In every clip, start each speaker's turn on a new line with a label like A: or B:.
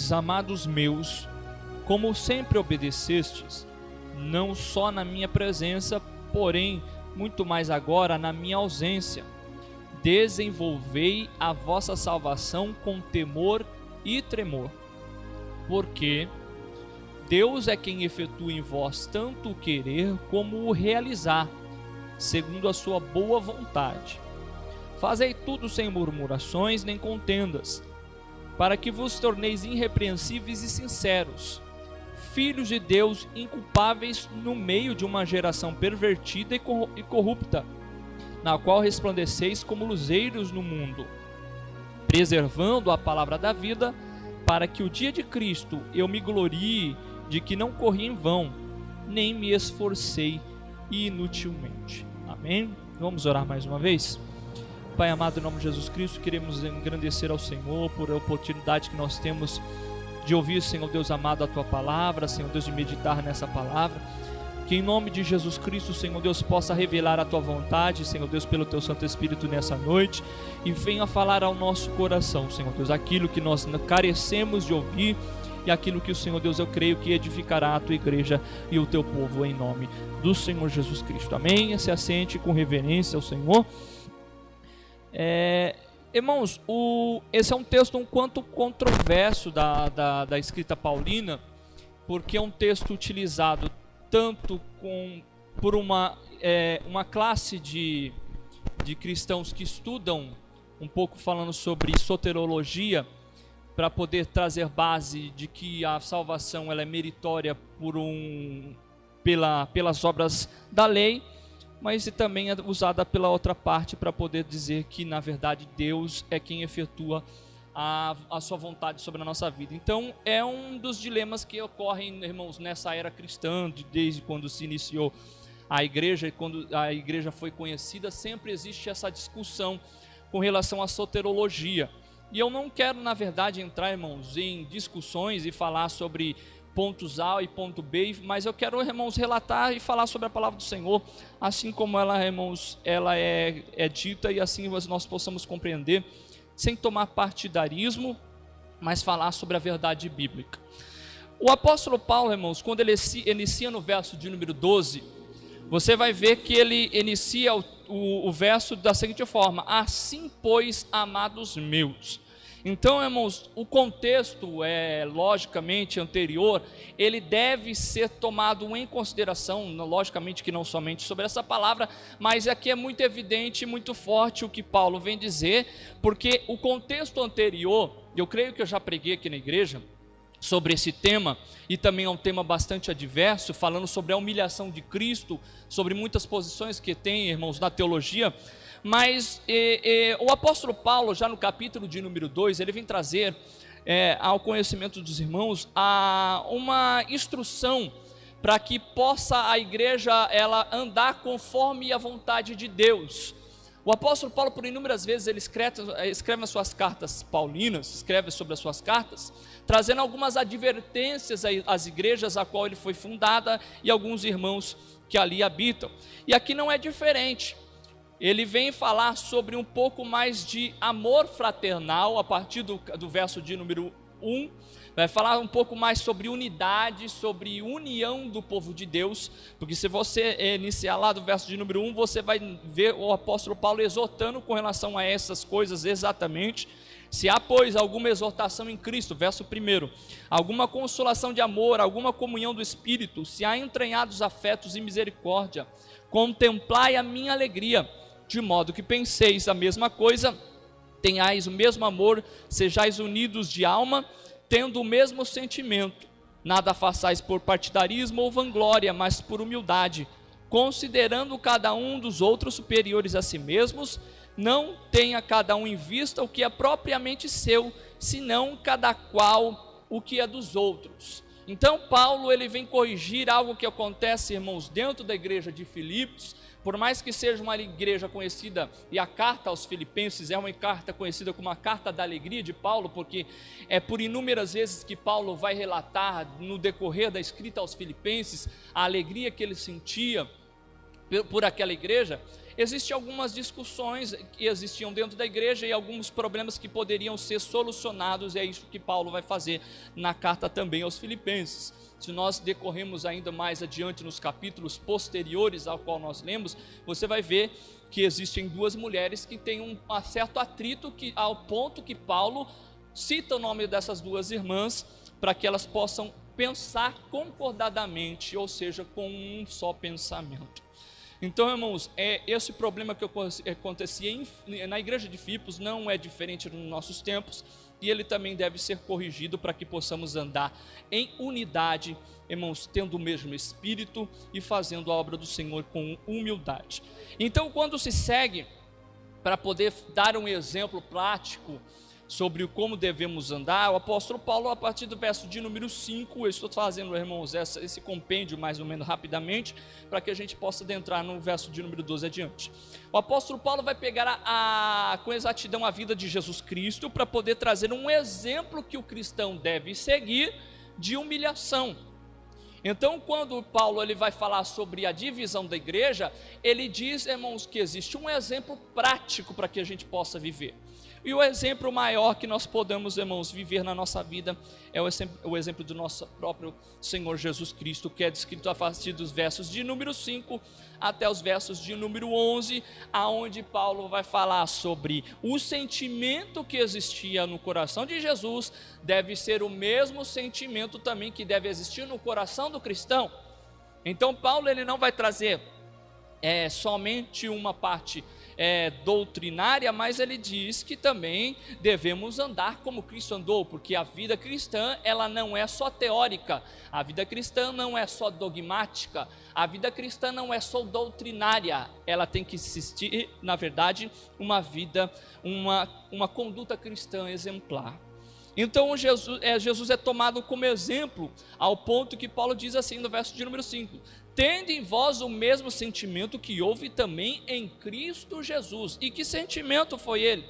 A: pois, amados meus, como sempre obedecestes, não só na minha presença, porém, muito mais agora na minha ausência, desenvolvei a vossa salvação com temor e tremor, porque Deus é quem efetua em vós tanto o querer como o realizar, segundo a sua boa vontade. Fazei tudo sem murmurações nem contendas, para que vos torneis irrepreensíveis e sinceros, filhos de Deus inculpáveis no meio de uma geração pervertida e corrupta, na qual resplandeceis como luzeiros no mundo, preservando a palavra da vida, para que o dia de Cristo eu me glorie de que não corri em vão, nem me esforcei inutilmente. Amém? Vamos orar mais uma vez? Pai amado, em nome de Jesus Cristo, queremos engrandecer ao Senhor por a oportunidade que nós temos de ouvir, Senhor Deus amado, a Tua palavra, Senhor Deus, de meditar nessa palavra. Que em nome de Jesus Cristo, Senhor Deus, possa revelar a Tua vontade, Senhor Deus, pelo Teu Santo Espírito nessa noite, e venha falar ao nosso coração, Senhor Deus, aquilo que nós carecemos de ouvir, e aquilo que o Senhor Deus, eu creio que edificará a Tua igreja e o Teu povo, em nome do Senhor Jesus Cristo. Amém? Se assente com reverência ao Senhor. Irmãos, esse é um texto um quanto controverso da escrita paulina, porque é um texto utilizado tanto por uma classe de cristãos que estudam um pouco falando sobre soterologia, para poder trazer base de que a salvação ela é meritória pelas obras da lei, mas também é usada pela outra parte para poder dizer que na verdade Deus é quem efetua a sua vontade sobre a nossa vida. Então é um dos dilemas que ocorrem, irmãos, nessa era cristã, desde quando se iniciou a igreja, e quando a igreja foi conhecida, sempre existe essa discussão com relação à soterologia. E eu não quero, na verdade, entrar, irmãos, em discussões e falar sobre pontos A e ponto B, mas eu quero, irmãos, relatar e falar sobre a palavra do Senhor, assim como ela, irmãos, ela é dita, e assim nós possamos compreender, sem tomar partidarismo, mas falar sobre a verdade bíblica. O apóstolo Paulo, irmãos, quando ele inicia no verso de número 12, você vai ver que ele inicia o verso da seguinte forma: assim, pois, amados meus. Então, irmãos, o contexto logicamente anterior, ele deve ser tomado em consideração, logicamente que não somente sobre essa palavra, mas aqui é muito evidente, muito forte o que Paulo vem dizer, porque o contexto anterior, eu creio que eu já preguei aqui na igreja sobre esse tema, e também é um tema bastante adverso, falando sobre a humilhação de Cristo, sobre muitas posições que tem, irmãos, na teologia. Mas o apóstolo Paulo, já no capítulo de número 2, ele vem trazer ao conhecimento dos irmãos uma instrução para que possa a igreja ela andar conforme a vontade de Deus. O apóstolo Paulo, por inúmeras vezes, ele escreve as suas cartas paulinas, escreve sobre as suas cartas, trazendo algumas advertências às igrejas a qual ele foi fundada e alguns irmãos que ali habitam. E aqui não é diferente. Ele vem falar sobre um pouco mais de amor fraternal, a partir do verso de número 1, vai falar um pouco mais sobre unidade, sobre união do povo de Deus, porque se você iniciar lá do verso de número 1, você vai ver o apóstolo Paulo exortando com relação a essas coisas exatamente. Se há, pois, alguma exortação em Cristo, verso 1, alguma consolação de amor, alguma comunhão do Espírito, se há entranhados afetos e misericórdia, contemplai a minha alegria, de modo que penseis a mesma coisa, tenhais o mesmo amor, sejais unidos de alma, tendo o mesmo sentimento. Nada façais por partidarismo ou vanglória, mas por humildade, considerando cada um dos outros superiores a si mesmos. Não tenha cada um em vista o que é propriamente seu, senão cada qual o que é dos outros. Então Paulo ele vem corrigir algo que acontece, irmãos, dentro da igreja de Filipos. Por mais que seja uma igreja conhecida, e a carta aos Filipenses é uma carta conhecida como a carta da alegria de Paulo, porque é por inúmeras vezes que Paulo vai relatar no decorrer da escrita aos Filipenses a alegria que ele sentia por aquela igreja. existem algumas discussões que existiam dentro da igreja e alguns problemas que poderiam ser solucionados, e é isso que Paulo vai fazer na carta também aos Filipenses. Se nós decorrermos ainda mais adiante nos capítulos posteriores ao qual nós lemos, você vai ver que existem duas mulheres que têm um certo atrito, ao ponto que Paulo cita o nome dessas duas irmãs para que elas possam pensar concordadamente, ou seja, com um só pensamento. Então, irmãos, esse problema que acontecia na igreja de Filipos não é diferente nos nossos tempos, e ele também deve ser corrigido para que possamos andar em unidade, irmãos, tendo o mesmo espírito e fazendo a obra do Senhor com humildade. Então, quando se segue para poder dar um exemplo prático sobre como devemos andar, o apóstolo Paulo, a partir do verso de número 5, eu estou fazendo, irmãos, esse compêndio mais ou menos rapidamente, para que a gente possa adentrar no verso de número 12 adiante. O apóstolo Paulo vai pegar com exatidão a vida de Jesus Cristo, para poder trazer um exemplo que o cristão deve seguir de humilhação. Então, quando Paulo ele vai falar sobre a divisão da igreja, ele diz, irmãos, que existe um exemplo prático para que a gente possa viver. E o exemplo maior que nós podemos, irmãos, viver na nossa vida é o exemplo do nosso próprio Senhor Jesus Cristo, que é descrito a partir dos versos de número 5 até os versos de número 11, aonde Paulo vai falar sobre o sentimento que existia no coração de Jesus, deve ser o mesmo sentimento também que deve existir no coração do cristão. Então Paulo ele não vai trazer somente uma parte doutrinária, mas ele diz que também devemos andar como Cristo andou, porque a vida cristã ela não é só teórica, a vida cristã não é só dogmática, a vida cristã não é só doutrinária, ela tem que existir, na verdade, uma vida, uma conduta cristã exemplar. Então Jesus é tomado como exemplo, ao ponto que Paulo diz assim no verso de número 5: tende em vós o mesmo sentimento que houve também em Cristo Jesus. E que sentimento foi ele?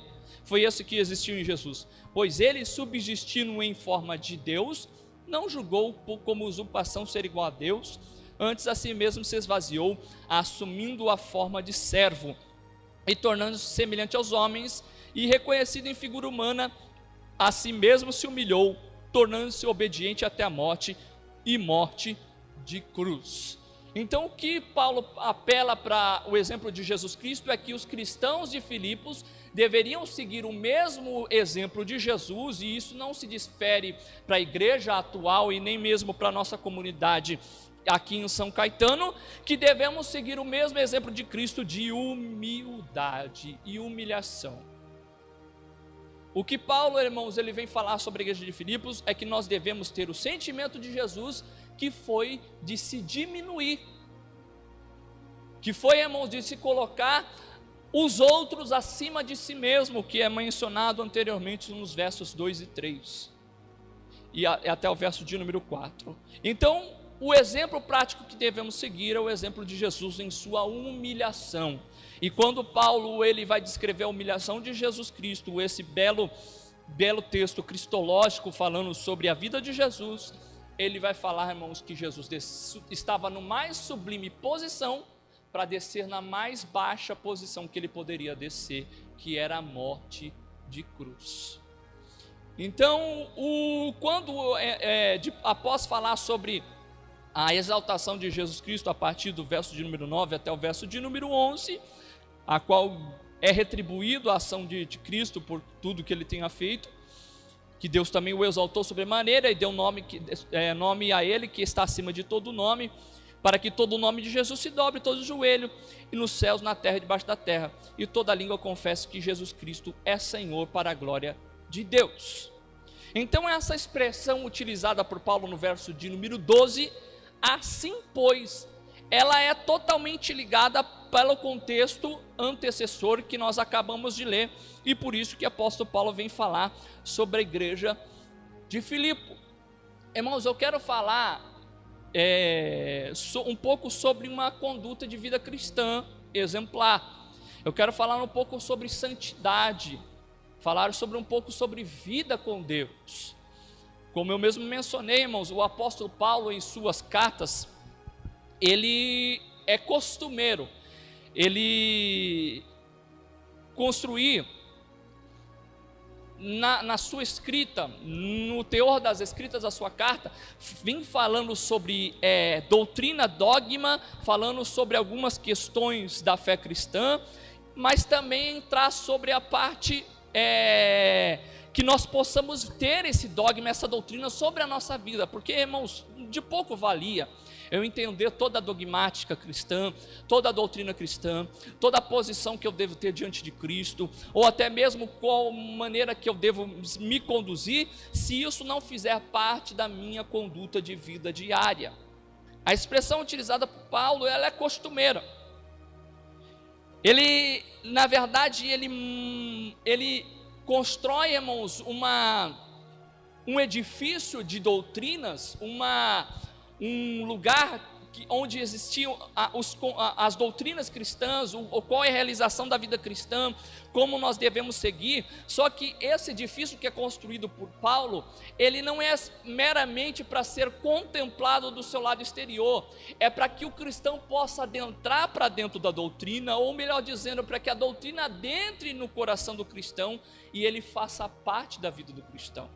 A: Foi esse que existiu em Jesus. Pois ele, subsistindo em forma de Deus, não julgou como usurpação ser igual a Deus, antes a si mesmo se esvaziou, assumindo a forma de servo, e tornando-se semelhante aos homens, e reconhecido em figura humana, a si mesmo se humilhou, tornando-se obediente até a morte, e morte de cruz. Então o que Paulo apela para o exemplo de Jesus Cristo é que os cristãos de Filipos deveriam seguir o mesmo exemplo de Jesus, e isso não se difere para a igreja atual e nem mesmo para a nossa comunidade aqui em São Caetano, que devemos seguir o mesmo exemplo de Cristo de humildade e humilhação. O que Paulo, irmãos, ele vem falar sobre a igreja de Filipos é que nós devemos ter o sentimento de Jesus, que foi de se diminuir, que foi, irmãos, de se colocar os outros acima de si mesmo, que é mencionado anteriormente nos versos 2 e 3, e até o verso de número 4. Então, o exemplo prático que devemos seguir é o exemplo de Jesus em sua humilhação. E quando Paulo ele vai descrever a humilhação de Jesus Cristo, esse belo texto cristológico falando sobre a vida de Jesus, ele vai falar, irmãos, que Jesus estava no mais sublime posição para descer na mais baixa posição que ele poderia descer, que era a morte de cruz. Então, após falar sobre a exaltação de Jesus Cristo a partir do verso de número 9 até o verso de número 11, a qual é retribuído a ação de Cristo por tudo que ele tenha feito, que Deus também o exaltou sobremaneira e deu nome a ele que está acima de todo nome, para que todo o nome de Jesus se dobre todo o joelho, e nos céus, na terra e debaixo da terra, e toda língua confesse que Jesus Cristo é Senhor, para a glória de Deus. Então essa expressão utilizada por Paulo no verso de número 12, assim pois, ela é totalmente ligada pelo contexto antecessor que nós acabamos de ler, e por isso que o apóstolo Paulo vem falar sobre a igreja de Filipe. Irmãos, eu quero falar um pouco sobre uma conduta de vida cristã exemplar. Eu quero falar um pouco sobre santidade, falar sobre um pouco sobre vida com Deus. Como eu mesmo mencionei, irmãos, o apóstolo Paulo em suas cartas, ele é costumeiro ele construir na sua escrita, no teor das escritas da sua carta, vem falando sobre doutrina, dogma, falando sobre algumas questões da fé cristã, mas também entrar sobre a parte que nós possamos ter esse dogma, essa doutrina sobre a nossa vida, porque, irmãos, de pouco valia eu entender toda a dogmática cristã, toda a doutrina cristã, toda a posição que eu devo ter diante de Cristo, ou até mesmo qual maneira que eu devo me conduzir, se isso não fizer parte da minha conduta de vida diária. A expressão utilizada por Paulo, ela é costumeira. Ele, na verdade, ele constrói, irmãos, um edifício de doutrinas, um lugar onde existiam as doutrinas cristãs, qual é a realização da vida cristã, como nós devemos seguir. Só que esse edifício que é construído por Paulo, ele não é meramente para ser contemplado do seu lado exterior, é para que o cristão possa adentrar para dentro da doutrina, ou melhor dizendo, para que a doutrina adentre no coração do cristão e ele faça parte da vida do cristão.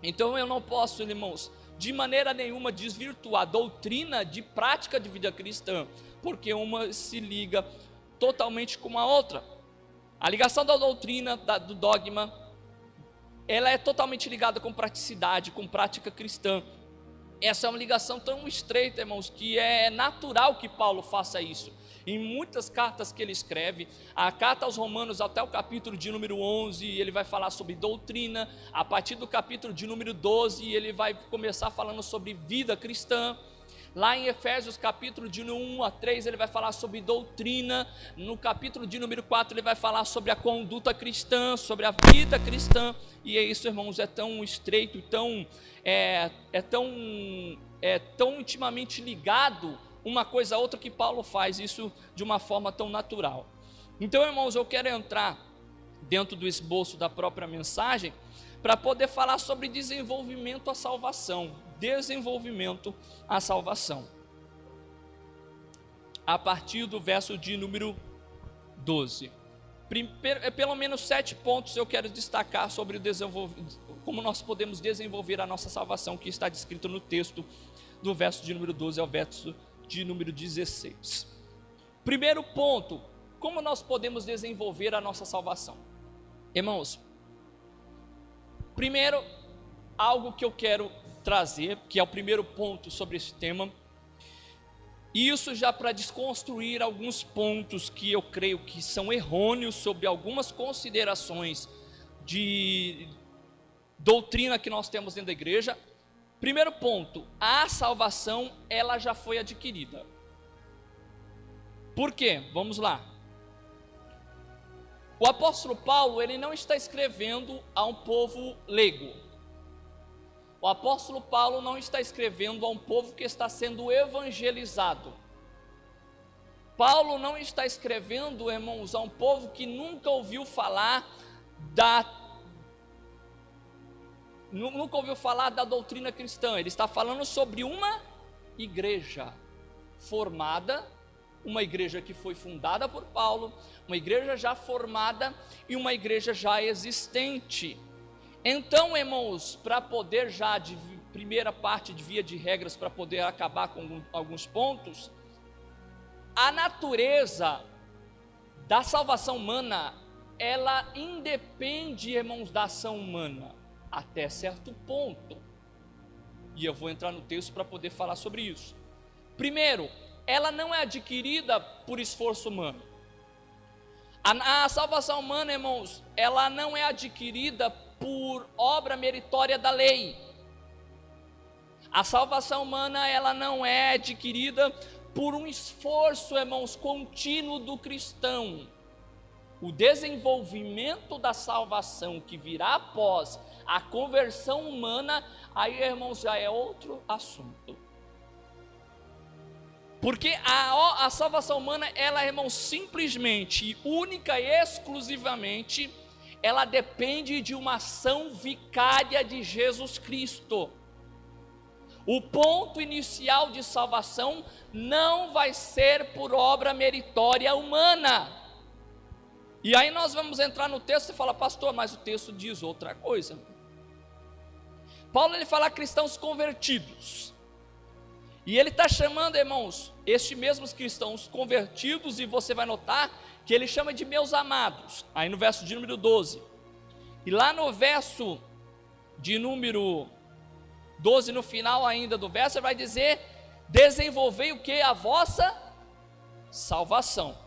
A: Então eu não posso, irmãos, de maneira nenhuma desvirtuar a doutrina de prática de vida cristã, porque uma se liga totalmente com a outra. A ligação da doutrina, do dogma, ela é totalmente ligada com praticidade, com prática cristã. Essa é uma ligação tão estreita, irmãos, que é natural que Paulo faça isso. Em muitas cartas que ele escreve, a carta aos Romanos até o capítulo de número 11, ele vai falar sobre doutrina. A partir do capítulo de número 12, ele vai começar falando sobre vida cristã. Lá em Efésios, capítulo de 1 a 3, ele vai falar sobre doutrina. No capítulo de número 4, ele vai falar sobre a conduta cristã, sobre a vida cristã. E é isso, irmãos, é tão estreito, tão intimamente ligado uma coisa a outra, que Paulo faz isso de uma forma tão natural. Então, irmãos, eu quero entrar dentro do esboço da própria mensagem para poder falar sobre desenvolvimento à salvação. Desenvolvimento à salvação. A partir do verso de número 12. Pelo menos 7 pontos eu quero destacar sobre como nós podemos desenvolver a nossa salvação, que está descrito no texto do verso de número 12 ao verso de número 16. Primeiro ponto, como nós podemos desenvolver a nossa salvação? Irmãos, primeiro, algo que eu quero trazer, que é o primeiro ponto sobre esse tema, e isso já para desconstruir alguns pontos que eu creio que são errôneos sobre algumas considerações de doutrina que nós temos dentro da igreja. Primeiro ponto, a salvação, ela já foi adquirida. Por quê? Vamos lá. O apóstolo Paulo, ele não está escrevendo a um povo leigo. O apóstolo Paulo não está escrevendo a um povo que está sendo evangelizado. Paulo não está escrevendo, irmãos, a um povo que nunca ouviu falar da doutrina cristã. Ele está falando sobre uma igreja formada, uma igreja que foi fundada por Paulo, uma igreja já formada e uma igreja já existente. Então, irmãos, para poder já, de primeira parte de via de regras, para poder acabar com alguns pontos, a natureza da salvação humana, ela independe, irmãos, da ação humana, até certo ponto. E eu vou entrar no texto para poder falar sobre isso. Primeiro, ela não é adquirida por esforço humano. A salvação humana, irmãos, ela não é adquirida por obra meritória da lei. A salvação humana, ela não é adquirida por um esforço, irmãos, contínuo do cristão. O desenvolvimento da salvação que virá após a conversão humana, aí, irmãos, já é outro assunto. Porque a salvação humana, ela, irmãos, simplesmente, única e exclusivamente, ela depende de uma ação vicária de Jesus Cristo. O ponto inicial de salvação não vai ser por obra meritória humana. E aí nós vamos entrar no texto e falar, pastor, mas o texto diz outra coisa. Paulo, ele fala cristãos convertidos. E ele está chamando, irmãos, estes mesmos cristãos convertidos, e você vai notar que ele chama de meus amados, aí no verso de número 12. E lá no verso de número 12, no final ainda do verso, ele vai dizer, desenvolvei o que? A vossa salvação.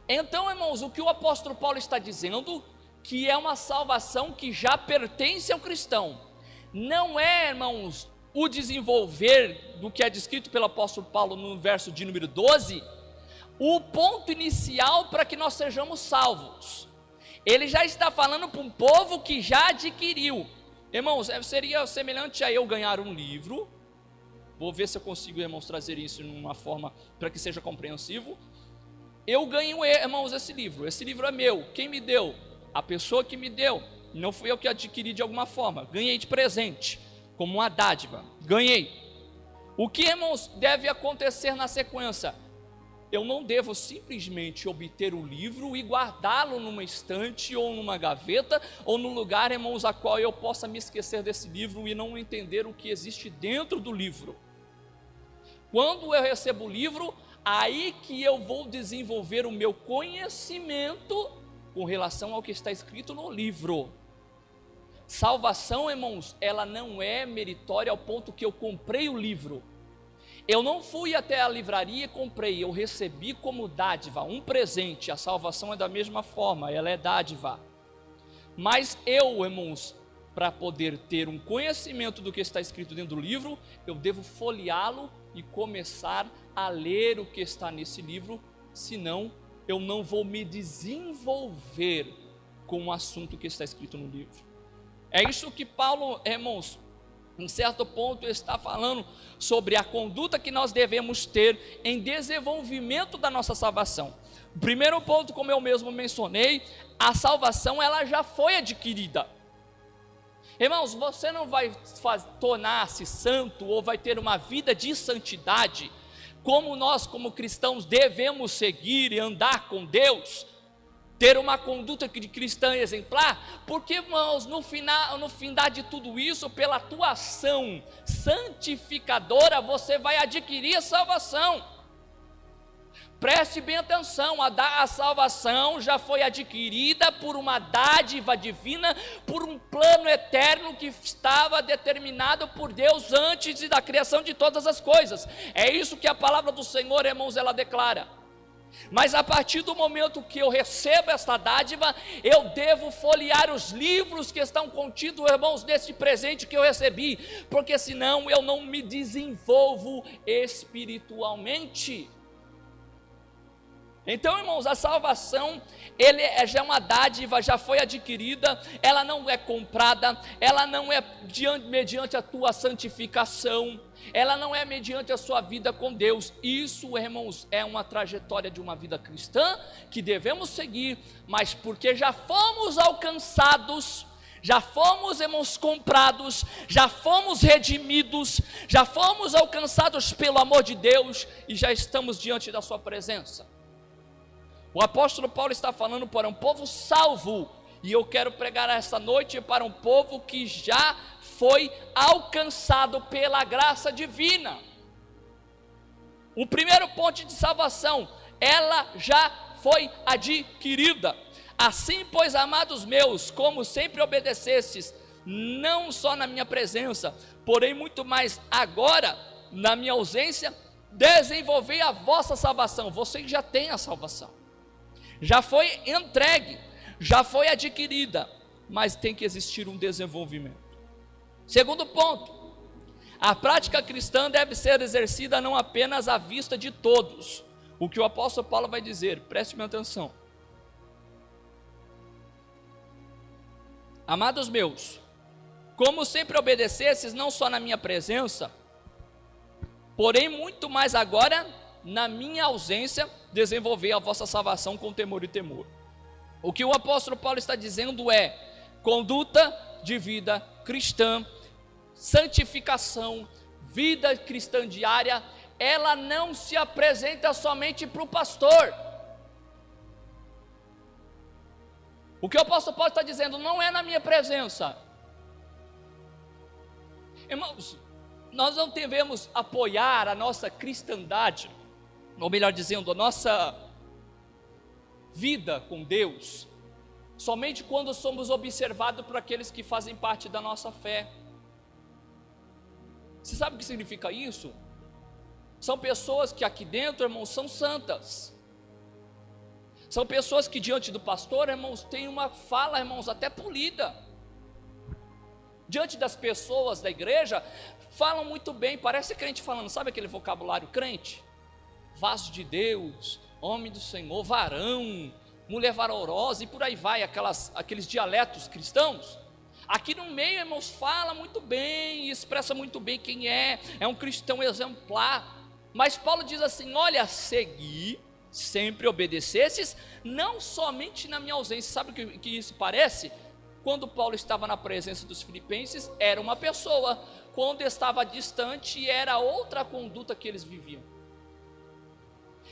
A: Então, irmãos, o que o apóstolo Paulo está dizendo, que é uma salvação que já pertence ao cristão, não é, irmãos, o desenvolver do que é descrito pelo apóstolo Paulo no verso de número 12, o ponto inicial para que nós sejamos salvos. Ele já está falando para um povo que já adquiriu. Irmãos, seria semelhante a eu ganhar um livro. Vou ver se eu consigo, irmãos, trazer isso de uma forma para que seja compreensivo. Eu ganho, irmãos, esse livro é meu. Quem me deu? A pessoa que me deu. Não fui eu que adquiri de alguma forma. Ganhei de presente, como uma dádiva. Ganhei. O que, irmãos, deve acontecer na sequência? Eu não devo simplesmente obter o livro e guardá-lo numa estante ou numa gaveta ou num lugar, irmãos, a qual eu possa me esquecer desse livro e não entender o que existe dentro do livro. Quando eu recebo o livro, aí que eu vou desenvolver o meu conhecimento com relação ao que está escrito no livro. Salvação, irmãos, ela não é meritória ao ponto que eu comprei o livro. Eu não fui até a livraria e comprei, eu recebi como dádiva, um presente. A salvação é da mesma forma, ela é dádiva. Mas eu, irmãos, para poder ter um conhecimento do que está escrito dentro do livro, eu devo folheá-lo e começar a ler o que está nesse livro, senão eu não vou me desenvolver com o assunto que está escrito no livro. É isso que Paulo, irmãos, em certo ponto está falando sobre a conduta que nós devemos ter em desenvolvimento da nossa salvação. O primeiro ponto, como eu mesmo mencionei, a salvação ela já foi adquirida. Irmãos, você não vai tornar-se santo ou vai ter uma vida de santidade, como nós como cristãos devemos seguir e andar com Deus, ter uma conduta de cristã exemplar, porque, irmãos, no findar de tudo isso, pela tua ação santificadora, você vai adquirir a salvação. Preste bem atenção, a salvação já foi adquirida por uma dádiva divina, por um plano eterno que estava determinado por Deus antes da criação de todas as coisas. É isso que a palavra do Senhor, irmãos, ela declara. Mas a partir do momento que eu recebo esta dádiva, eu devo folhear os livros que estão contidos, irmãos, neste presente que eu recebi, porque senão eu não me desenvolvo espiritualmente. Então, irmãos, a salvação, já é uma dádiva, já foi adquirida, ela não é comprada, ela não é mediante a tua santificação, ela não é mediante a sua vida com Deus. Isso, irmãos, é uma trajetória de uma vida cristã que devemos seguir, mas porque já fomos alcançados, já fomos, irmãos, comprados, já fomos redimidos, já fomos alcançados pelo amor de Deus e já estamos diante da sua presença. O apóstolo Paulo está falando para um povo salvo, e eu quero pregar esta noite para um povo que já foi alcançado pela graça divina. O primeiro ponto de salvação, ela já foi adquirida. Assim, pois, amados meus, como sempre obedecestes, não só na minha presença, porém muito mais agora, na minha ausência, desenvolvei a vossa salvação. Vocês já têm a salvação. Já foi entregue, já foi adquirida, mas tem que existir um desenvolvimento. Segundo ponto, a prática cristã deve ser exercida não apenas à vista de todos. O que o apóstolo Paulo vai dizer, preste minha atenção. Amados meus, como sempre obedecesses, não só na minha presença, porém muito mais agora, na minha ausência, desenvolver a vossa salvação com temor e temor. O que o apóstolo Paulo está dizendo é conduta de vida cristã, santificação, vida cristã diária, ela não se apresenta somente para o pastor. O que o apóstolo Paulo está dizendo não é na minha presença. Irmãos, nós não devemos apoiar a nossa cristandade, ou melhor dizendo, a nossa vida com Deus, somente quando somos observados por aqueles que fazem parte da nossa fé. Você sabe o que significa isso? São pessoas que aqui dentro, irmãos, são santas. São pessoas que diante do pastor, irmãos, têm uma fala, irmãos, até polida. Diante das pessoas da igreja, falam muito bem, parece crente falando, sabe aquele vocabulário crente? Vaso de Deus, homem do Senhor, varão, mulher valorosa e por aí vai, aqueles dialetos cristãos. Aqui no meio, irmãos, fala muito bem, expressa muito bem quem é um cristão exemplar. Mas Paulo diz assim, olha, segui, sempre obedecesses, não somente na minha ausência. Sabe o que isso parece? Quando Paulo estava na presença dos filipenses, era uma pessoa. Quando estava distante, era outra conduta que eles viviam.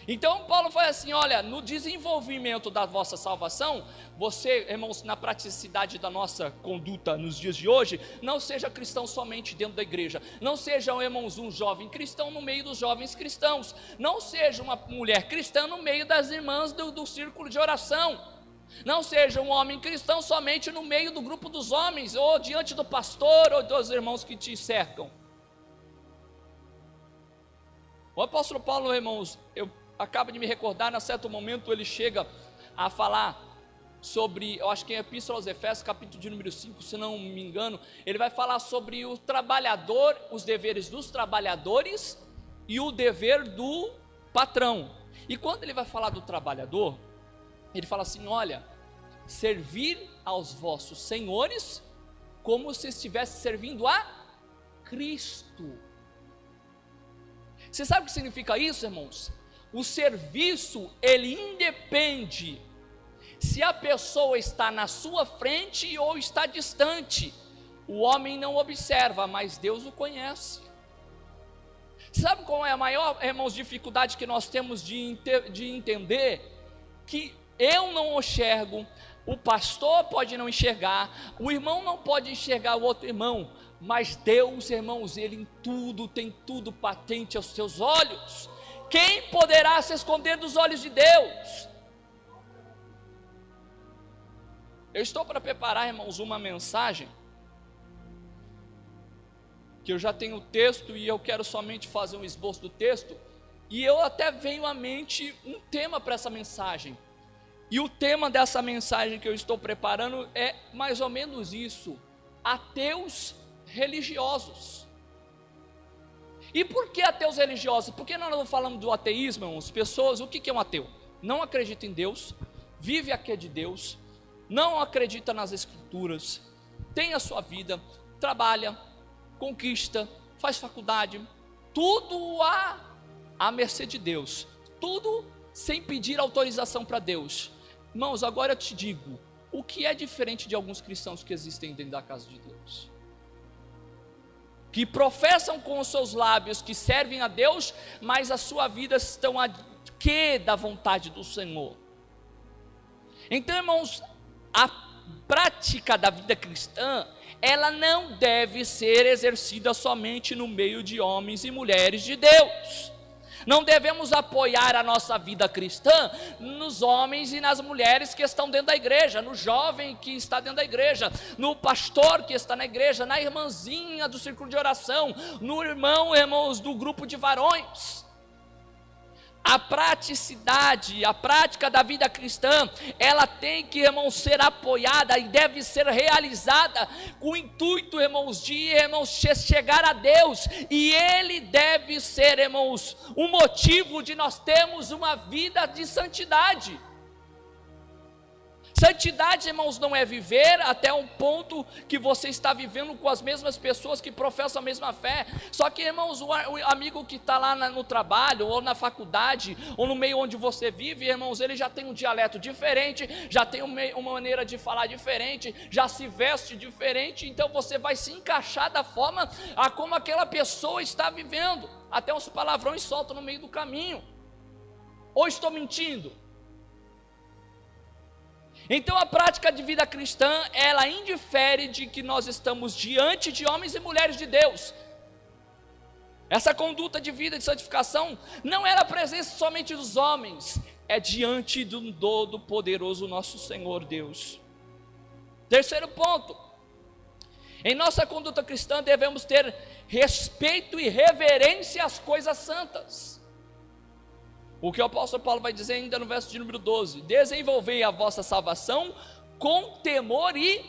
A: Então Paulo foi assim, olha, no desenvolvimento da vossa salvação, você, irmãos, na praticidade da nossa conduta nos dias de hoje, não seja cristão somente dentro da igreja, não seja, irmãos, um jovem cristão no meio dos jovens cristãos, não seja uma mulher cristã no meio das irmãs do círculo de oração, não seja um homem cristão somente no meio do grupo dos homens, ou diante do pastor, ou dos irmãos que te cercam. O apóstolo Paulo, irmãos, acaba de me recordar, a certo momento ele chega a falar sobre, eu acho que é a Epístola aos Efésios, capítulo de número 5, se não me engano, ele vai falar sobre o trabalhador, os deveres dos trabalhadores e o dever do patrão. E quando ele vai falar do trabalhador, ele fala assim, olha, servir aos vossos senhores como se estivesse servindo a Cristo. Você sabe o que significa isso, irmãos? O serviço, ele independe se a pessoa está na sua frente ou está distante. O homem não observa, mas Deus o conhece. Sabe qual é a maior, irmãos, dificuldade que nós temos de entender? Que eu não enxergo, o pastor pode não enxergar, o irmão não pode enxergar o outro irmão, mas Deus, irmãos, ele em tudo, tem tudo patente aos seus olhos. Quem poderá se esconder dos olhos de Deus? Eu estou para preparar, irmãos, uma mensagem, que eu já tenho o texto e eu quero somente fazer um esboço do texto, e eu até venho à mente um tema para essa mensagem, e o tema dessa mensagem que eu estou preparando é mais ou menos isso: ateus religiosos. E por que ateus religiosos? Porque nós não falamos do ateísmo, irmãos? Pessoas, o que é um ateu? Não acredita em Deus, vive aqui de Deus, não acredita nas escrituras, tem a sua vida, trabalha, conquista, faz faculdade, tudo à mercê de Deus, tudo sem pedir autorização para Deus. Irmãos, agora eu te digo, o que é diferente de alguns cristãos que existem dentro da casa de Deus? Que professam com os seus lábios que servem a Deus, mas a sua vida estão a quê da vontade do Senhor? Então, irmãos, a prática da vida cristã, ela não deve ser exercida somente no meio de homens e mulheres de Deus. Não devemos apoiar a nossa vida cristã nos homens e nas mulheres que estão dentro da igreja, no jovem que está dentro da igreja, no pastor que está na igreja, na irmãzinha do círculo de oração, no irmão, irmãos, do grupo de varões. A praticidade, a prática da vida cristã, ela tem que, irmãos, ser apoiada e deve ser realizada com o intuito, irmãos, de, irmãos, chegar a Deus, e Ele deve ser, irmãos, o motivo de nós termos uma vida de santidade. Santidade, irmãos, não é viver até um ponto que você está vivendo com as mesmas pessoas que professam a mesma fé. Só que, irmãos, o amigo que está lá no trabalho, ou na faculdade, ou no meio onde você vive, irmãos, ele já tem um dialeto diferente, já tem uma maneira de falar diferente, já se veste diferente, então você vai se encaixar da forma a como aquela pessoa está vivendo. Até uns palavrões soltam no meio do caminho. Ou estou mentindo? Então a prática de vida cristã, ela indifere de que nós estamos diante de homens e mulheres de Deus. Essa conduta de vida de santificação não é a presença somente dos homens, é diante do Todo-Poderoso nosso Senhor Deus. Terceiro ponto, em nossa conduta cristã devemos ter respeito e reverência às coisas santas. O que o apóstolo Paulo vai dizer ainda no verso de número 12: desenvolvei a vossa salvação com temor e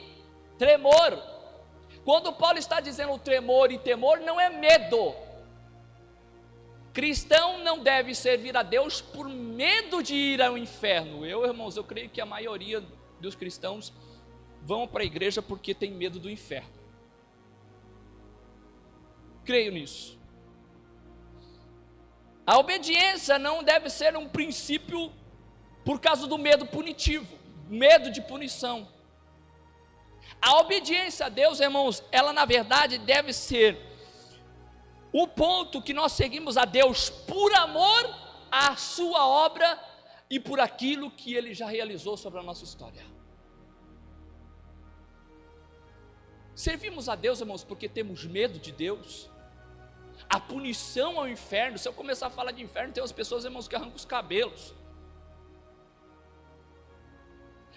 A: tremor. Quando Paulo está dizendo tremor e temor, não é medo. Cristão não deve servir a Deus por medo de ir ao inferno. Irmãos, eu creio que a maioria dos cristãos vão para a igreja porque tem medo do inferno. Creio nisso. A obediência não deve ser um princípio por causa do medo punitivo, medo de punição. A obediência a Deus, irmãos, ela na verdade deve ser o ponto que nós seguimos a Deus por amor à sua obra e por aquilo que Ele já realizou sobre a nossa história. Servimos a Deus, irmãos, porque temos medo de Deus. A punição ao inferno, se eu começar a falar de inferno, tem umas pessoas, irmãos, que arrancam os cabelos.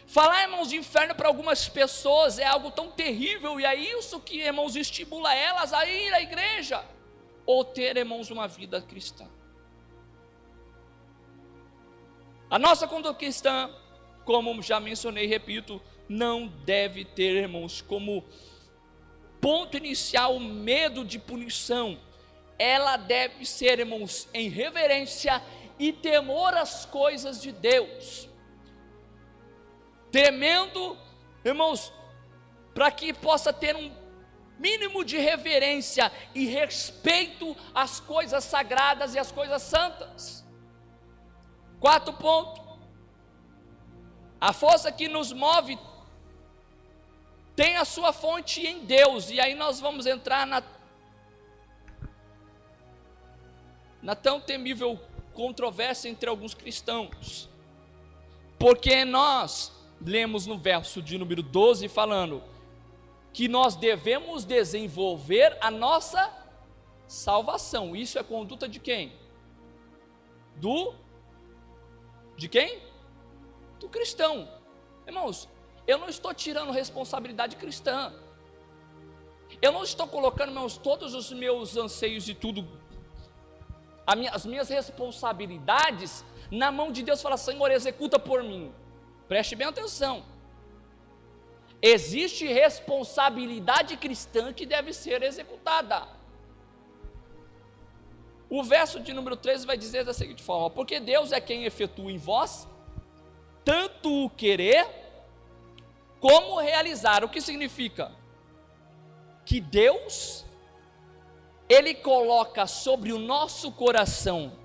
A: Falar, irmãos, de inferno para algumas pessoas é algo tão terrível, e é isso que, irmãos, estimula elas a ir à igreja, ou ter, irmãos, uma vida cristã. A nossa conduta cristã, como já mencionei e repito, não deve ter, irmãos, como ponto inicial o medo de punição. Ela deve ser, irmãos, em reverência e temor às coisas de Deus, temendo, irmãos, para que possa ter um mínimo de reverência e respeito às coisas sagradas e às coisas santas. Quarto ponto, a força que nos move tem a sua fonte em Deus, e aí nós vamos entrar na tão temível controvérsia entre alguns cristãos, porque nós lemos no verso de número 12 falando que nós devemos desenvolver a nossa salvação. Isso é conduta de quem? De quem? Do cristão. Irmãos, eu não estou tirando responsabilidade cristã, eu não estou colocando, irmãos, todos os meus anseios e tudo, as minhas responsabilidades na mão de Deus. Fala: Senhor, executa por mim. Preste bem atenção, existe responsabilidade cristã que deve ser executada. O verso de número 13 vai dizer da seguinte forma: porque Deus é quem efetua em vós tanto o querer como o realizar. O que significa? Que Deus, Ele coloca sobre o nosso coração,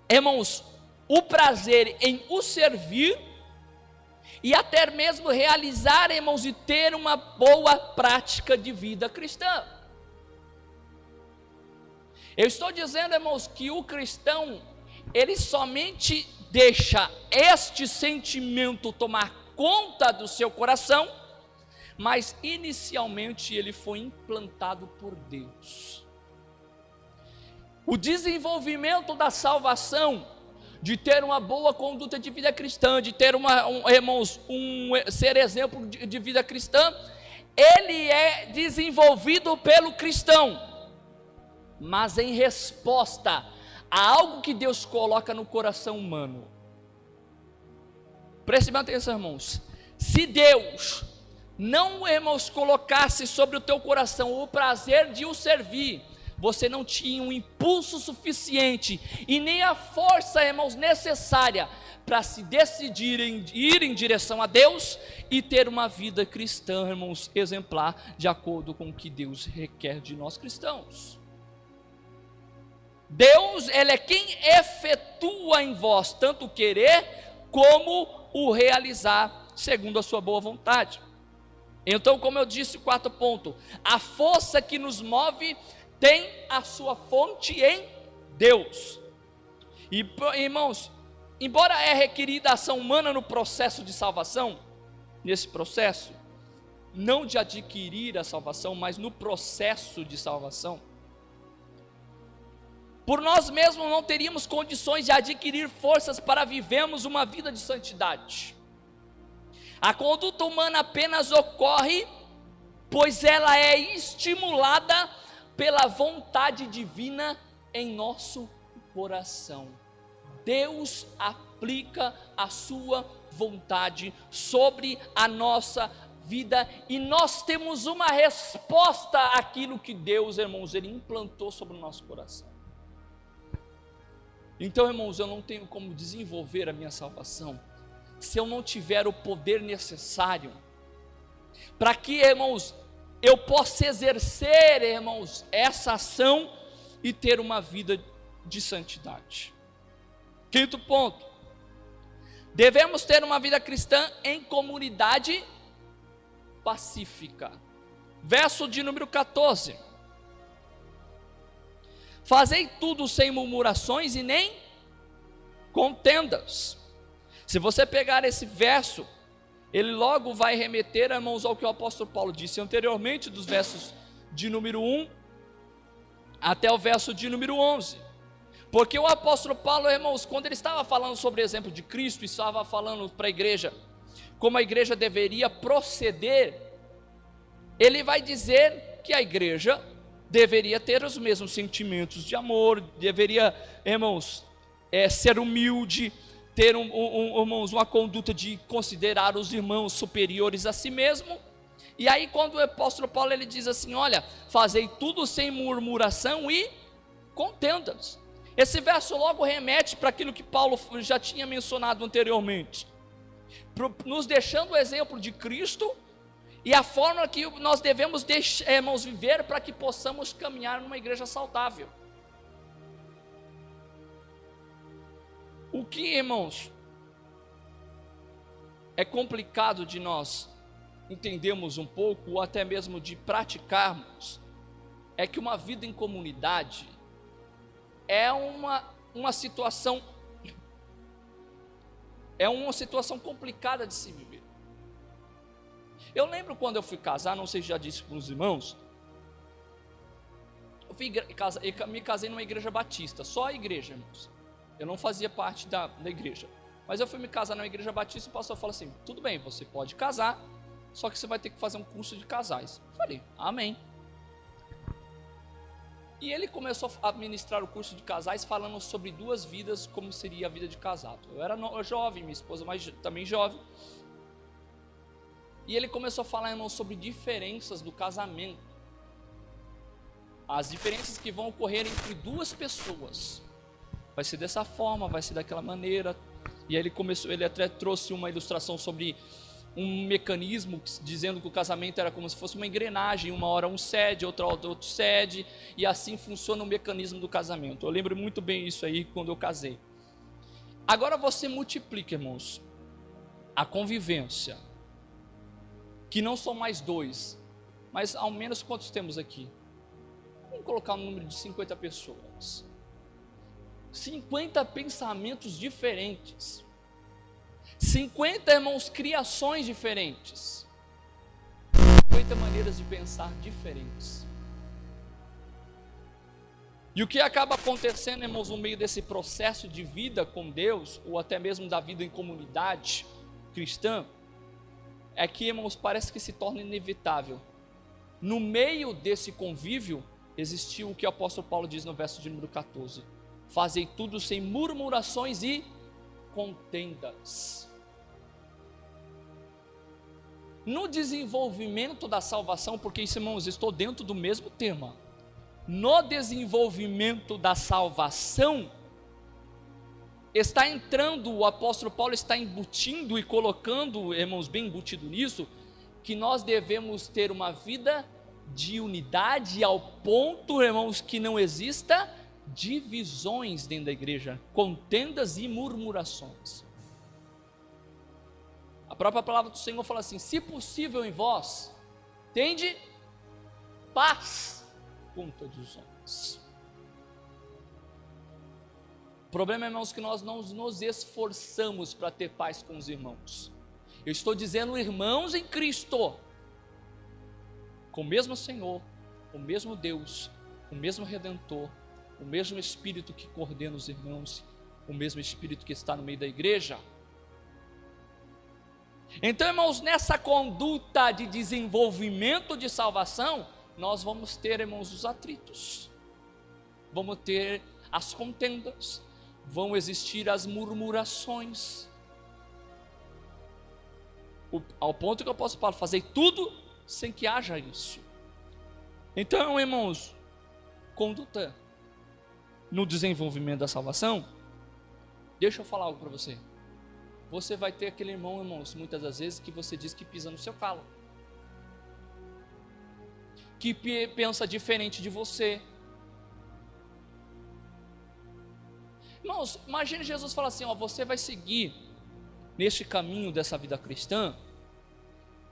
A: irmãos, o prazer em o servir e até mesmo realizar, irmãos, e ter uma boa prática de vida cristã. Eu estou dizendo, irmãos, que o cristão, ele somente deixa este sentimento tomar conta do seu coração, mas inicialmente ele foi implantado por Deus. O desenvolvimento da salvação, de ter uma boa conduta de vida cristã, de ter ser exemplo de vida cristã, ele é desenvolvido pelo cristão, mas em resposta a algo que Deus coloca no coração humano. Preste bem atenção, irmãos. Se Deus não, irmãos, colocasse sobre o teu coração o prazer de o servir, você não tinha um impulso suficiente e nem a força, irmãos, necessária para se decidir em ir em direção a Deus e ter uma vida cristã, irmãos, exemplar, de acordo com o que Deus requer de nós cristãos. Deus, Ele é quem efetua em vós tanto o querer como o realizar, segundo a sua boa vontade. Então, como eu disse, 4 ponto, a força que nos move tem a sua fonte em Deus. E, irmãos, embora é requerida a ação humana no processo de salvação, nesse processo, não de adquirir a salvação, mas no processo de salvação, por nós mesmos não teríamos condições de adquirir forças para vivermos uma vida de santidade. A conduta humana apenas ocorre, pois ela é estimulada pela vontade divina em nosso coração. Deus aplica a sua vontade sobre a nossa vida e nós temos uma resposta àquilo que Deus, irmãos, Ele implantou sobre o nosso coração. Então, irmãos, eu não tenho como desenvolver a minha salvação se eu não tiver o poder necessário para que, irmãos, eu possa exercer, irmãos, essa ação e ter uma vida de santidade. 5º ponto, devemos ter uma vida cristã em comunidade pacífica. Verso de número 14. Fazei tudo sem murmurações e nem contendas. Se você pegar esse verso, ele logo vai remeter, irmãos, ao que o apóstolo Paulo disse anteriormente, dos versos de número 1 até o verso de número 11. Porque o apóstolo Paulo, irmãos, quando ele estava falando sobre o exemplo de Cristo, estava falando para a igreja, como a igreja deveria proceder, ele vai dizer que a igreja deveria ter os mesmos sentimentos de amor, deveria, irmãos, ser humilde, ter irmãos, uma conduta de considerar os irmãos superiores a si mesmo. E aí quando o apóstolo Paulo ele diz assim, olha, fazei tudo sem murmuração e contendas. Esse verso logo remete para aquilo que Paulo já tinha mencionado anteriormente, nos deixando o exemplo de Cristo e a forma que nós devemos irmãos, viver para que possamos caminhar numa igreja saudável. O que, irmãos, é complicado de nós entendermos um pouco, ou até mesmo de praticarmos, é que uma vida em comunidade é uma situação complicada de se viver. Eu lembro quando eu fui casar, não sei se já disse para os irmãos, eu me casei numa igreja batista, só a igreja, irmãos. Eu não fazia parte da igreja, mas eu fui me casar numa igreja batista e o pastor falou assim, tudo bem, você pode casar, só que você vai ter que fazer um curso de casais. Eu falei, amém. E ele começou a ministrar o curso de casais falando sobre 2 vidas, como seria a vida de casado. Eu era jovem, minha esposa também jovem. E ele começou a falar, irmão, sobre diferenças do casamento. As diferenças que vão ocorrer entre 2 pessoas. Vai ser dessa forma, vai ser daquela maneira. E aí ele até trouxe uma ilustração sobre um mecanismo, dizendo que o casamento era como se fosse uma engrenagem, uma hora um cede, outra hora outro cede, e assim funciona o mecanismo do casamento. Eu lembro muito bem isso aí quando eu casei. Agora você multiplica, irmãos, a convivência, que não são mais 2, mas ao menos quantos temos aqui? Vamos colocar um número de 50 pessoas. 50 pensamentos diferentes, 50, irmãos, criações diferentes, 50 maneiras de pensar diferentes. E o que acaba acontecendo, irmãos, no meio desse processo de vida com Deus, ou até mesmo da vida em comunidade cristã, é que, irmãos, parece que se torna inevitável. No meio desse convívio, existiu o que o apóstolo Paulo diz no verso de número 14, fazei tudo sem murmurações e contendas. No desenvolvimento da salvação, porque isso, irmãos, estou dentro do mesmo tema. No desenvolvimento da salvação, está entrando, o apóstolo Paulo está embutindo e colocando, irmãos, bem embutido nisso, que nós devemos ter uma vida de unidade ao ponto, irmãos, que não exista divisões dentro da igreja, contendas e murmurações. A própria palavra do Senhor fala assim: se possível em vós, tende paz com todos os homens. O problema, irmãos, é que nós não nos esforçamos para ter paz com os irmãos. Eu estou dizendo irmãos em Cristo, com o mesmo Senhor, o mesmo Deus, o mesmo Redentor, o mesmo Espírito que coordena os irmãos, o mesmo Espírito que está no meio da igreja. Então, irmãos, nessa conduta de desenvolvimento de salvação, nós vamos ter, irmãos, os atritos, vamos ter as contendas, vão existir as murmurações, ao ponto que eu posso fazer tudo sem que haja isso. Então, irmãos, conduta no desenvolvimento da salvação, deixa eu falar algo para você. Você vai ter aquele irmão, irmãos, muitas das vezes que você diz que pisa no seu calo, que pensa diferente de você. Irmãos, imagine Jesus falar assim: ó, você vai seguir neste caminho dessa vida cristã,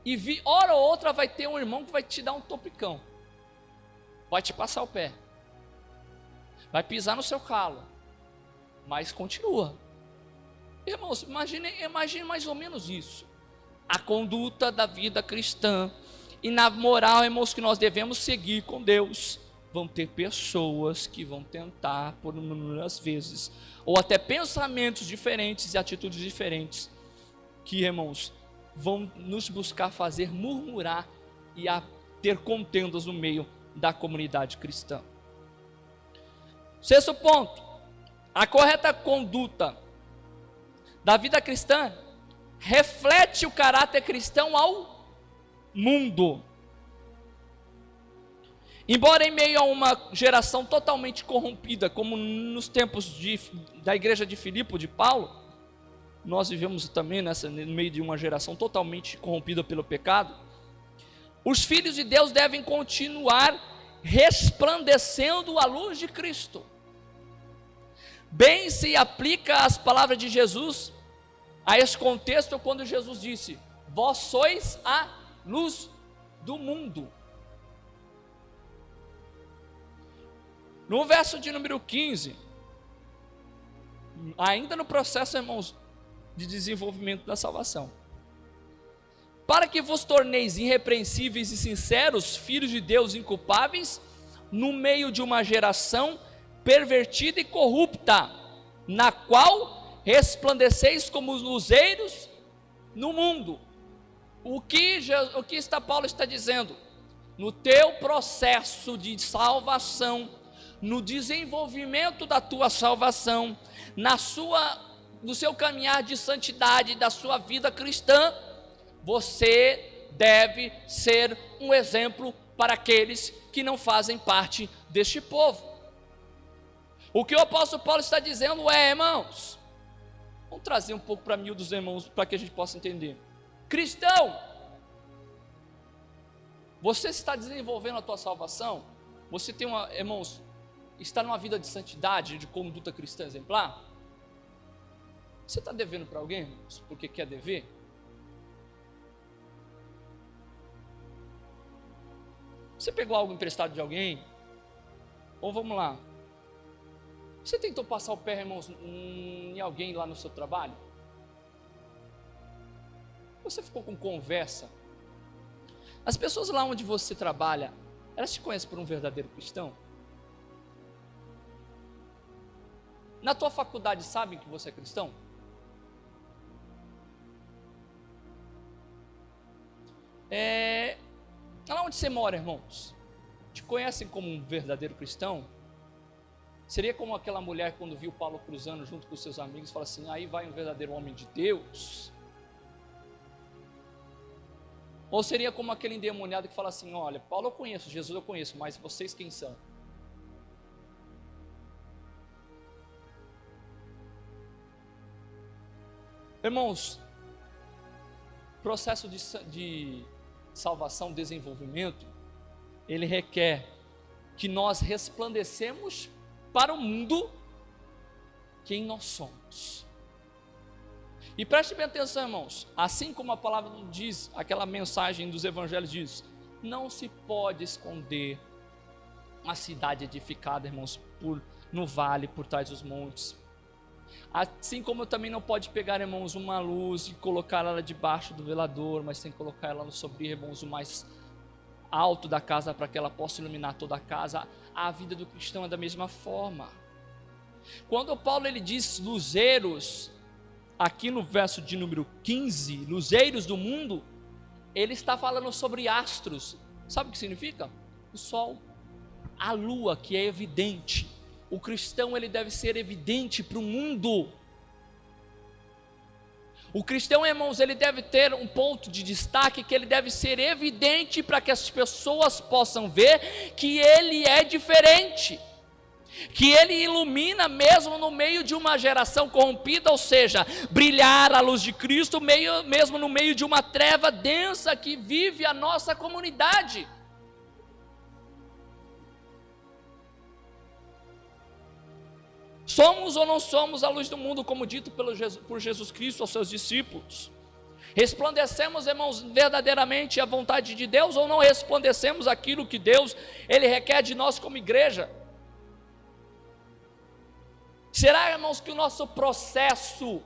A: e hora ou outra vai ter um irmão que vai te dar um topicão, vai te passar o pé, vai pisar no seu calo, mas continua. Irmãos, imagine mais ou menos isso, a conduta da vida cristã, e na moral, irmãos, que nós devemos seguir com Deus. Vão ter pessoas que vão tentar, por inúmeras vezes, ou até pensamentos diferentes e atitudes diferentes, que, irmãos, vão nos buscar fazer murmurar e a ter contendas no meio da comunidade cristã. Sexto ponto: a correta conduta da vida cristã reflete o caráter cristão ao mundo. Embora em meio a uma geração totalmente corrompida, como nos tempos da igreja de Filipe, de Paulo, nós vivemos também no meio de uma geração totalmente corrompida pelo pecado, os filhos de Deus devem continuar resplandecendo a luz de Cristo. Bem se aplica as palavras de Jesus a esse contexto, quando Jesus disse: vós sois a luz do mundo. No verso de número 15, ainda no processo, irmãos, de desenvolvimento da salvação: para que vos torneis irrepreensíveis e sinceros, filhos de Deus inculpáveis, no meio de uma geração pervertida e corrupta, na qual resplandeceis como luzeiros no mundo. O que Paulo está dizendo? No teu processo de salvação, no desenvolvimento da tua salvação, no seu caminhar de santidade, da sua vida cristã, você deve ser um exemplo para aqueles que não fazem parte deste povo. O que o apóstolo Paulo está dizendo é, irmãos, vamos trazer um pouco para mil dos irmãos, para que a gente possa entender. Cristão, você está desenvolvendo a tua salvação? Você tem irmãos, está numa vida de santidade, de conduta cristã exemplar? Você está devendo para alguém, irmãos, porque quer dever? Você pegou algo emprestado de alguém? Ou vamos lá, você tentou passar o pé, irmãos, em alguém lá no seu trabalho? Você ficou com conversa? As pessoas lá onde você trabalha, elas te conhecem por um verdadeiro cristão? Na tua faculdade sabem que você é cristão? Lá onde você mora, irmãos, te conhecem como um verdadeiro cristão? Seria como aquela mulher quando viu Paulo cruzando junto com seus amigos, fala assim: aí vai um verdadeiro homem de Deus? Ou seria como aquele endemoniado que fala assim: olha, Paulo eu conheço, Jesus eu conheço, mas vocês quem são? Irmãos, processo de salvação, desenvolvimento, ele requer que nós resplandecemos para o mundo quem nós somos. E preste bem atenção, irmãos, assim como a palavra diz, aquela mensagem dos evangelhos diz, não se pode esconder uma cidade edificada, irmãos, no vale, por trás dos montes. Assim como também não pode pegar, irmãos, uma luz e colocar ela debaixo do velador, mas tem que colocar ela no sobril, irmãos, o mais alto da casa, para que ela possa iluminar toda a casa. A vida do cristão é da mesma forma. Quando Paulo ele diz luzeiros, aqui no verso de número 15, luzeiros do mundo, ele está falando sobre astros. Sabe o que significa? O sol, a lua, que é evidente. O cristão ele deve ser evidente para o mundo. O cristão, irmãos, ele deve ter um ponto de destaque, que ele deve ser evidente para que as pessoas possam ver que ele é diferente, que ele ilumina mesmo no meio de uma geração corrompida, ou seja, brilhar a luz de Cristo mesmo no meio de uma treva densa que vive a nossa comunidade. Somos ou não somos a luz do mundo, como dito por Jesus Cristo aos seus discípulos? Resplandecemos, irmãos, verdadeiramente a vontade de Deus, ou não resplandecemos aquilo que Deus ele requer de nós como igreja? Será, irmãos, que o nosso processo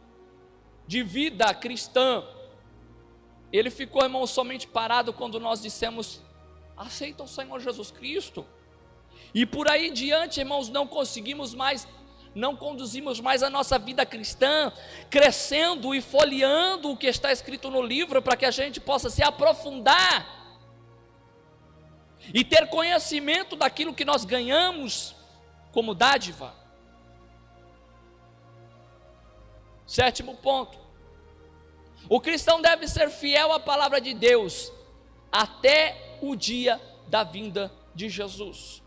A: de vida cristã, ele ficou, irmãos, somente parado quando nós dissemos, aceita o Senhor Jesus Cristo? E por aí diante, irmãos, não conduzimos mais a nossa vida cristã, crescendo e folheando o que está escrito no livro, para que a gente possa se aprofundar e ter conhecimento daquilo que nós ganhamos como dádiva. Sétimo ponto, o cristão deve ser fiel à palavra de Deus até o dia da vinda de Jesus.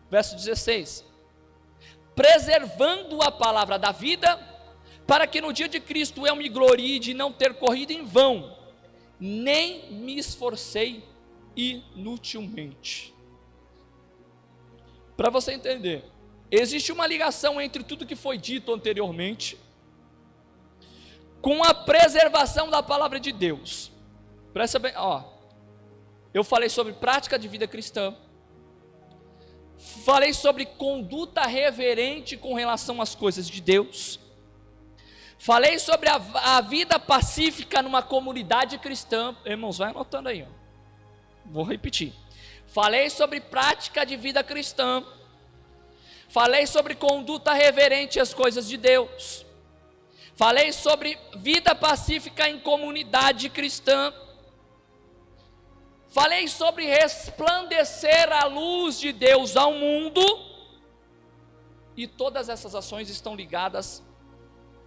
A: Verso 16, preservando a palavra da vida, para que no dia de Cristo eu me glorie de não ter corrido em vão, nem me esforcei inutilmente. Para você entender, existe uma ligação entre tudo que foi dito anteriormente com a preservação da palavra de Deus. Presta bem, eu falei sobre prática de vida cristã, falei sobre conduta reverente com relação às coisas de Deus, falei sobre a vida pacífica numa comunidade cristã. Irmãos, vai anotando aí, vou repetir. Falei sobre prática de vida cristã, falei sobre conduta reverente às coisas de Deus, falei sobre vida pacífica em comunidade cristã, falei sobre resplandecer a luz de Deus ao mundo, e todas essas ações estão ligadas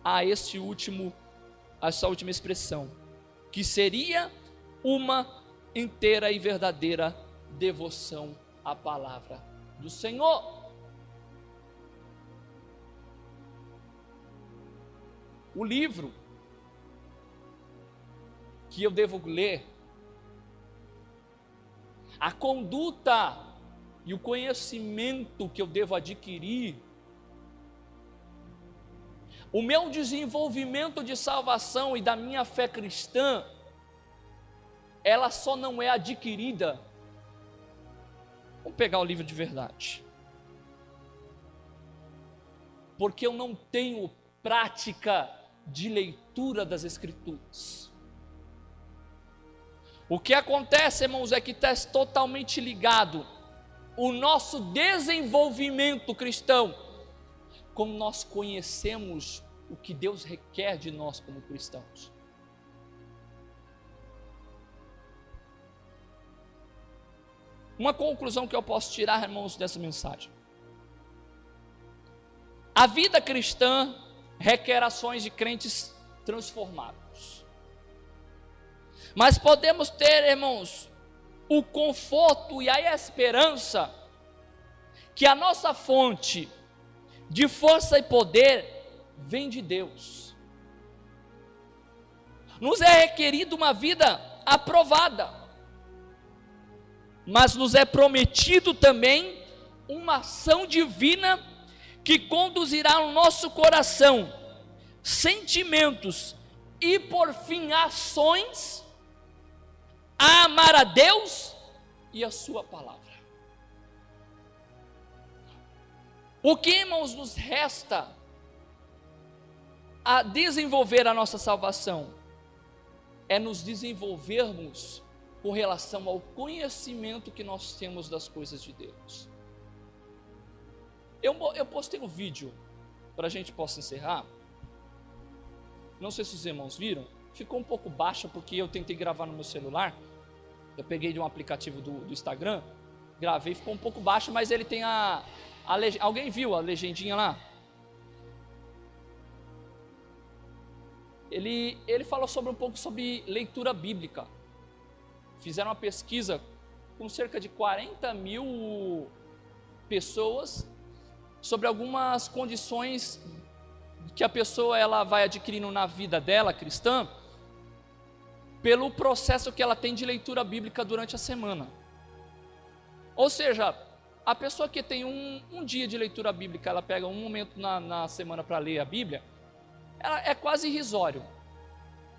A: a essa última expressão, que seria uma inteira e verdadeira devoção à palavra do Senhor. O livro que eu devo ler, a conduta e o conhecimento que eu devo adquirir, o meu desenvolvimento de salvação e da minha fé cristã, ela só não é adquirida. Vamos pegar o livro de verdade, porque eu não tenho prática de leitura das Escrituras. O que acontece, irmãos, é que está totalmente ligado o nosso desenvolvimento cristão, como nós conhecemos o que Deus requer de nós como cristãos. Uma conclusão que eu posso tirar, irmãos, dessa mensagem: a vida cristã requer ações de crentes transformados. Mas podemos ter, irmãos, o conforto e a esperança que a nossa fonte de força e poder vem de Deus. Nos é requerido uma vida aprovada, mas nos é prometido também uma ação divina que conduzirá o nosso coração, sentimentos e, por fim, ações a amar a Deus e a sua palavra. O que, irmãos, nos resta a desenvolver a nossa salvação é nos desenvolvermos com relação ao conhecimento que nós temos das coisas de Deus. Eu postei um vídeo para a gente possa encerrar. Não sei se os irmãos viram. Ficou um pouco baixa porque eu tentei gravar no meu celular. Eu peguei de um aplicativo do Instagram, gravei, ficou um pouco baixo, mas ele tem alguém viu a legendinha lá? Ele falou um pouco sobre leitura bíblica. Fizeram uma pesquisa com cerca de 40 mil pessoas sobre algumas condições que a pessoa ela vai adquirindo na vida dela, cristã, pelo processo que ela tem de leitura bíblica durante a semana. Ou seja, a pessoa que tem um dia de leitura bíblica, ela pega um momento na semana para ler a Bíblia, ela é quase irrisório.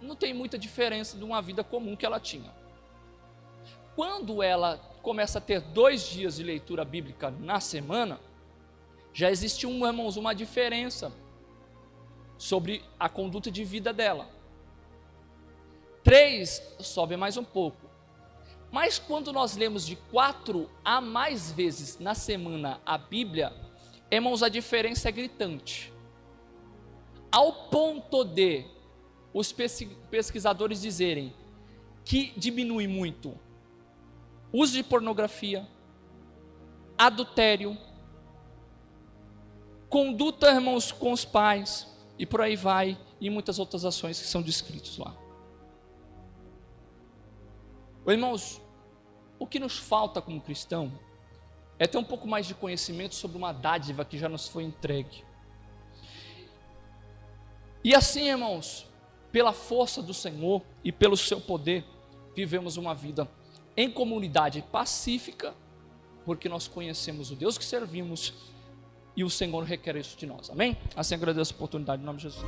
A: Não tem muita diferença de uma vida comum que ela tinha. Quando ela começa a ter 2 dias de leitura bíblica na semana, já existe, irmãos, uma diferença sobre a conduta de vida dela. 3, sobe mais um pouco. Mas quando nós lemos de 4 a mais vezes na semana a Bíblia, irmãos, a diferença é gritante. Ao ponto de os pesquisadores dizerem que diminui muito uso de pornografia, adultério, conduta, irmãos, com os pais, e por aí vai, e muitas outras ações que são descritas lá. Irmãos, o que nos falta como cristão é ter um pouco mais de conhecimento sobre uma dádiva que já nos foi entregue. E assim, irmãos, pela força do Senhor e pelo seu poder, vivemos uma vida em comunidade pacífica, porque nós conhecemos o Deus que servimos e o Senhor requer isso de nós. Amém? Assim agradeço a oportunidade em nome de Jesus.